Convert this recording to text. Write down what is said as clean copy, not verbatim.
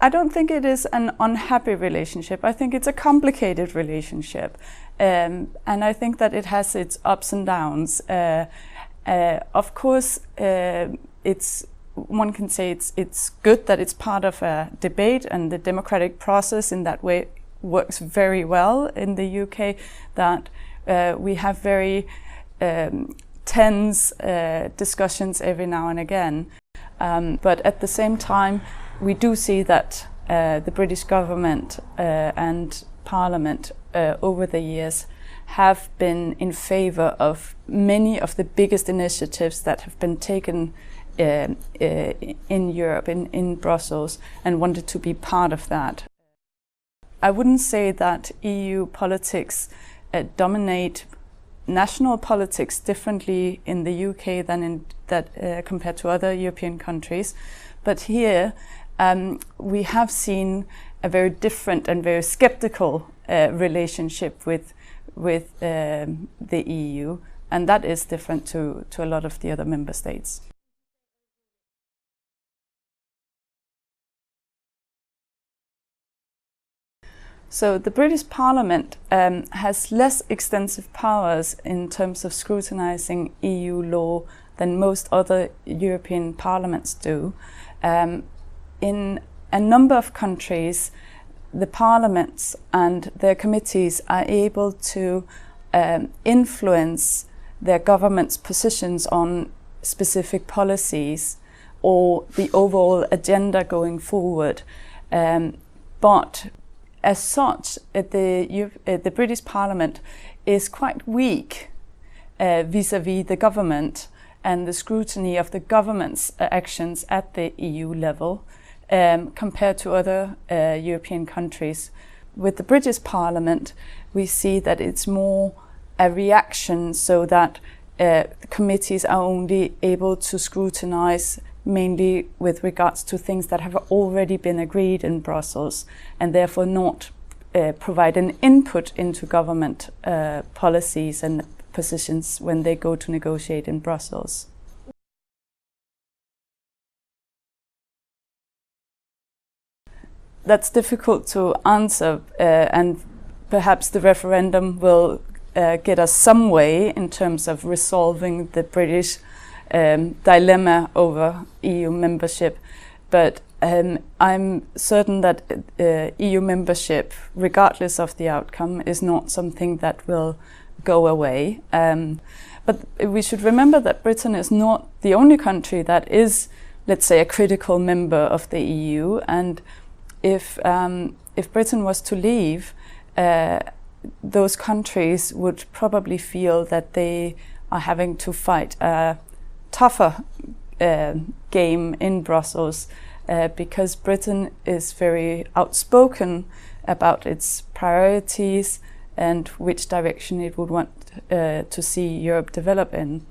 I don't think it is an unhappy relationship. I think it's a complicated relationship, and I think that it has its ups and downs. Of course, one can say it's good that it's part of a debate, and the democratic process in that way works very well in the UK. That we have very tense discussions every now and again, but at the same time, we do see that the British government and Parliament over the years have been in favour of many of the biggest initiatives that have been taken in Europe, in Brussels, and wanted to be part of that. I wouldn't say that EU politics dominate national politics differently in the UK than compared to other European countries, but here we have seen a very different and very sceptical relationship with the EU, and that is different to a lot of the other member states. So the British Parliament has less extensive powers in terms of scrutinising EU law than most other European parliaments do. In a number of countries, the parliaments and their committees are able to influence their government's positions on specific policies or the overall agenda going forward. But as such, the British Parliament is quite weak vis-à-vis the government and the scrutiny of the government's actions at the EU level compared to other European countries. With the British Parliament, we see that it's more a reaction, so that committees are only able to scrutinise mainly with regards to things that have already been agreed in Brussels, and therefore not provide an input into government policies and positions when they go to negotiate in Brussels. That's difficult to answer, and perhaps the referendum will get us some way in terms of resolving the British dilemma over EU membership. But I'm certain that EU membership, regardless of the outcome, is not something that will go away. But we should remember that Britain is not the only country that is, let's say, a critical member of the EU, and if Britain was to leave, those countries would probably feel that they are having to fight a tougher game in Brussels, because Britain is very outspoken about its priorities and which direction it would want to see Europe develop in.